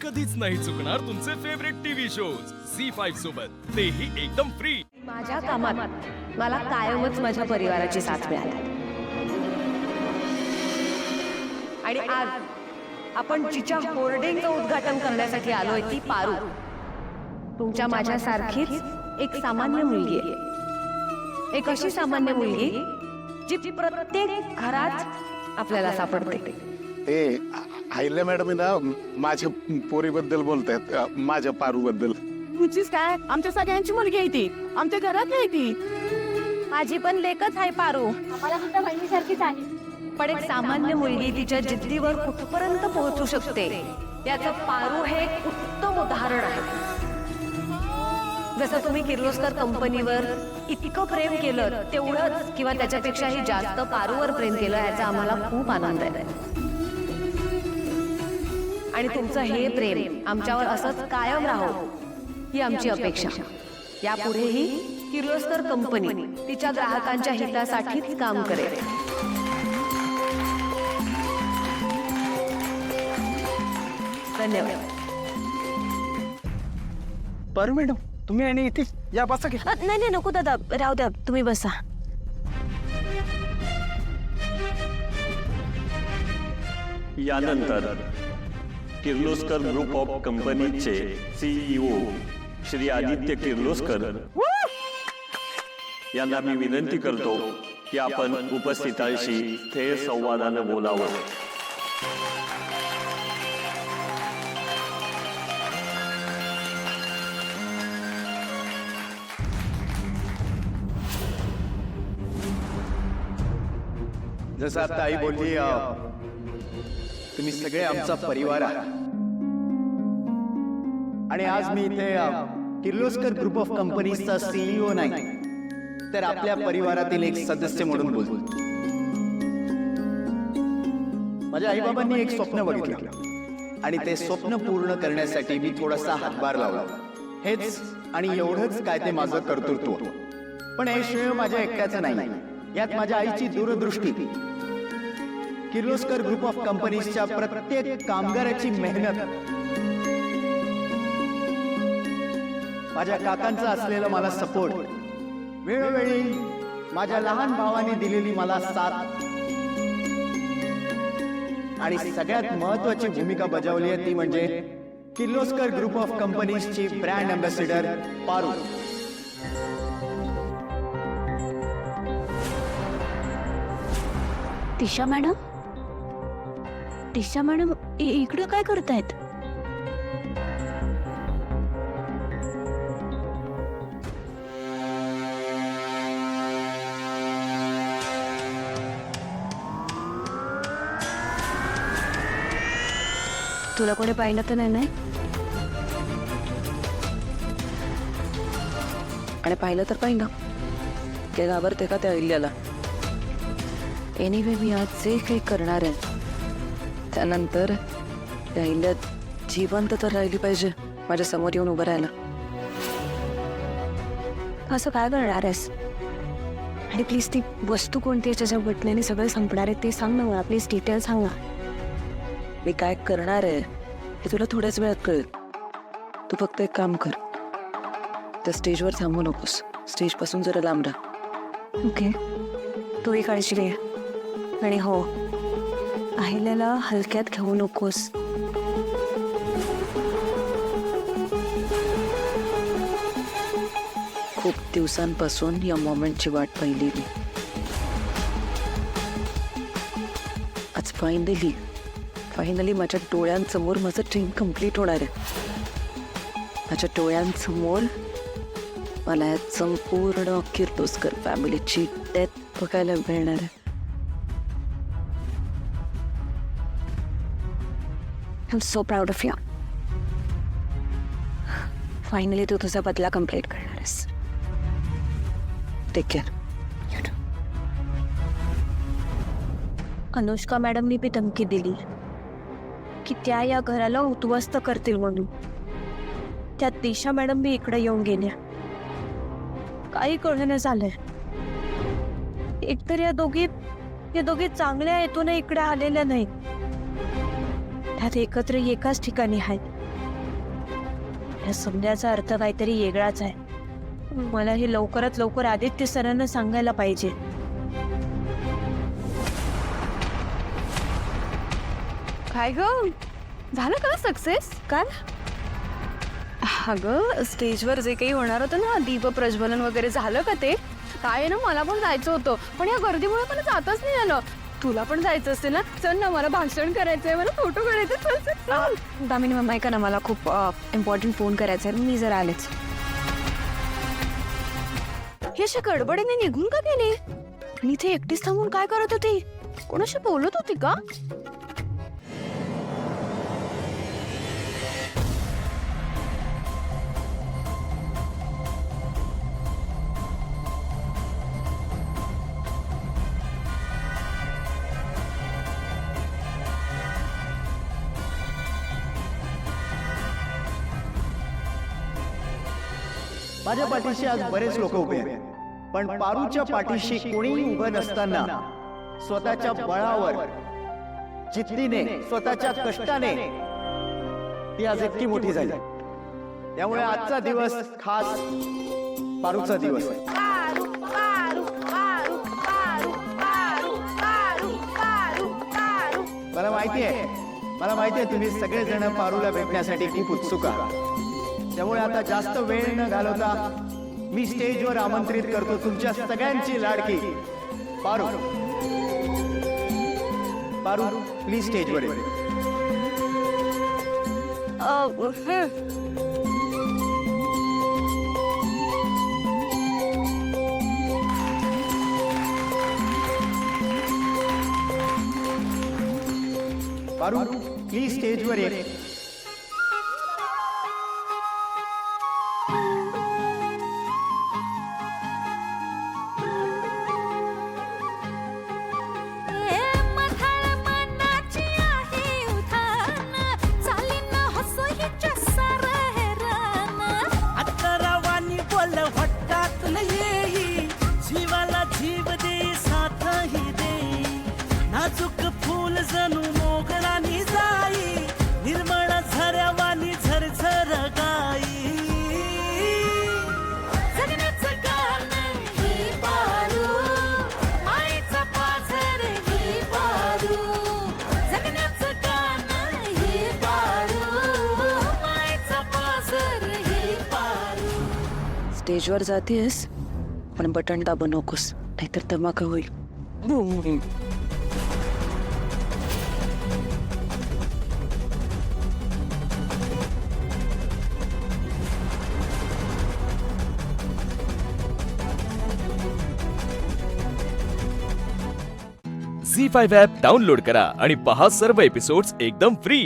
कधीच नाही चुकणार तुमचे फेवरेट टीव्ही शोज झी5 सोबत, तेही एकदम फ्री। माझ्या कामात मला कायमच माझ्या परिवाराची साथ मिळाली आणि आज आपण जिच्या होर्डिंगचं उद्घाटन करण्यासाठी आलोय ती पारू तुमच्या माझ्यासारखीच एक सामान्य मुलगी आहे। एक अशी सामान्य मुलगी जी प्रत्येक घरात आपल्याला सापडते। ए आईला मॅडम ना माझ्या पोरीबद्दल बोलतायत, माझ्या पारूबद्दल। तुझीच काय, आमच्या सगळ्यांची मुलगी आहे ती, आमच्या घरात नाही ती। माझी पण लेकच आहे पारू, आम्हाला सुद्धा बहिणीसारखीच आहे। पण एक सामान्य मुलगी तिच्या जिद्दीवर कुठपर्यंत पोहोचू शकते याचं पारू हे एक उत्तम उदाहरण आहे। जसं तुम्ही किर्लोस्कर कंपनीवर इतकं प्रेम केलं तेवढंच किंवा त्याच्यापेक्षाही जास्त पारूवर प्रेम केलं याचा आम्हाला खूप आनंद आहे आणि तुमचं हे प्रेम आमच्यावर असंच कायम राहो ही आमची अपेक्षा। यापुढेही किर्लोस्कर कंपनी तिच्या ग्राहकांच्या हितासाठीच काम करेल। धन्यवाद। बरं मॅडम, तुम्ही आणि इथे या, बसा की। नाही नाही नको दादा, राहू द्या, तुम्ही बसा। यानंतर किर्लोस्कर ग्रुप ऑफ कंपनीचे CEO श्री आदित्य किर्लोस्कर यांना मी विनंती करतो की आपण उपस्थितांशी थेट संवादानं बोलावं। जसं आता आई बोलली, तुम्ही सगळे आमचा परिवार आहात आणि आज मी इथे किर्लोस्कर ग्रुप ऑफ कंपनीजचा CEO नाही तर आपल्या परिवारातील एक सदस्य म्हणून बोलतो। माझ्या आईबाबांनी एक स्वप्न बघितलं आणि ते स्वप्न पूर्ण करण्यासाठी मी थोडासा हातभार लावला, हेच आणि एवढंच काय ते माझं कर्तृत्व। पण हे श्रेय माझ्या एकट्याचं नाही, यात माझ्या आईची दूरदृष्टी, किर्लोस्कर ग्रुप ऑफ कंपनीजच्या प्रत्येक कामगाराची मेहनत, माझ्या काकांचा असलेला मला सपोर्ट, वेळोवेळी माझ्या लहान भावाने दिलेली मला साथ आणि सगळ्यात महत्वाची भूमिका बजावली आहे ती म्हणजे किर्लोस्कर ग्रुप ऑफ कंपनीजची brand ambassador Paru. Disha madam, Disha madam इकडे काय करतायत? तुला कोणी पाहिलं तर नाही? आणि पाहिलं तर पाहिलं ते घाबरते का त्या अहिल्याला? एनिवे मी आज जे काही करणार आहे त्यानंतर त्या अहिल्यात जिवंत तर राहिली पाहिजे माझ्या समोर येऊन उभं राहायला। असं काय करणार आहेस? आणि प्लीज ती वस्तू कोणती आहे ज्याच्या बटण्याने सगळं संपणार आहे ते सांग ना मला, प्लीज डिटेल सांग ना। मी काय करणार आहे हे तुला थोड्याच वेळात कळेल। तू फक्त एक काम कर, त्या स्टेजवर थांबू नकोस, स्टेज पासून जरा लांब राहा। ओके, तूही काळजी घे आणि हो, अहिल्याला हलक्यात घेऊ नकोस। खूप दिवसांपासून या मोमेंटची वाट पाहिली मी। आज फायनली माझ्या डोळ्यांसमोर माझं ड्रीम कम्प्लीट होणार आहे। माझ्या डोळ्यांसमोर मला या संपूर्ण किर्लोस्कर फॅमिलीची डेथ बघायला मिळणार आहे। I'm so proud of you. Finally तू तुझा बदला कंप्लीट करणार आहेस। Take care. अनुष्का मॅडमनी बी धमकी दिली की त्या या घराला उद्ध्वस्त करतील म्हणून। त्यात दिशा मॅडम बी इकडे येऊन गेल्या, काही कळलं झालंय। एकतर या दोघी चांगल्या हेतूने इकडे आलेल्या नाहीत, त्यात एकत्र एकाच ठिकाणी आहेत। या समजाचा अर्थ काहीतरी वेगळाच आहे. मला हे लवकरात लवकर आदित्य सरांना सांगायला पाहिजे. काय ग झालं का सक्सेस? काय? अगं स्टेजवर जे काही होणार होतं ना, दीप प्रज्वलन वगैरे झालं का ते? काय आहे ना, मला पण जायचं होतं, पण या गर्दीमुळे मला जातच नाही आलं. तुला पण जायचं असेल ना, चल ना, मला भाषण करायचंय, मला फोटो काढायचे. चल चल चल. दामिनी मम्मा ऐका ना, मला खूप इम्पॉर्टंट फोन करायचा आहे, मी जरा आलेच. ही अशा गडबडीने निघून का गेली? आणि इथे एकटीच थांबून काय करत होती? कोणाशी बोलत होती का? माझ्या पाठीशी आज बरेच लोक उभे आहेत, पण पारूच्या पाठीशी कोणीही उभं नसताना स्वतःच्या बळावर, जिद्दीने, स्वतःच्या कष्टाने ती आज इतकी मोठी झाली. त्यामुळे आजचा दिवस खास पारूचा दिवस आहे. मला माहिती आहे तुम्ही सगळेजण पारूला भेटण्यासाठी खूप उत्सुक आहात. त्यामुळे आता जास्त वेळ न घालवता मी स्टेजवर आमंत्रित करतो तुमच्या सगळ्यांची लाडकी पारू. पारू प्लीज स्टेजवर ये. पारू प्लीज स्टेजवर ये. नाजूक फूल जणू मोगरानी जाई, निर्मळ झऱ्यावानी झरझर गाई. जगण्याचं गाणं ही पारू, माईचा पाझर ही पारू. जगण्याचं गाणं ही पारू, माईचा पाझर ही पारू. स्टेजवर जातेस पण बटन दाबू नकोस, नाहीतर धमाका होईल. झी5 ॲप डाउनलोड करा आणि पहा सर्व एपिसोड्स एकदम फ्री.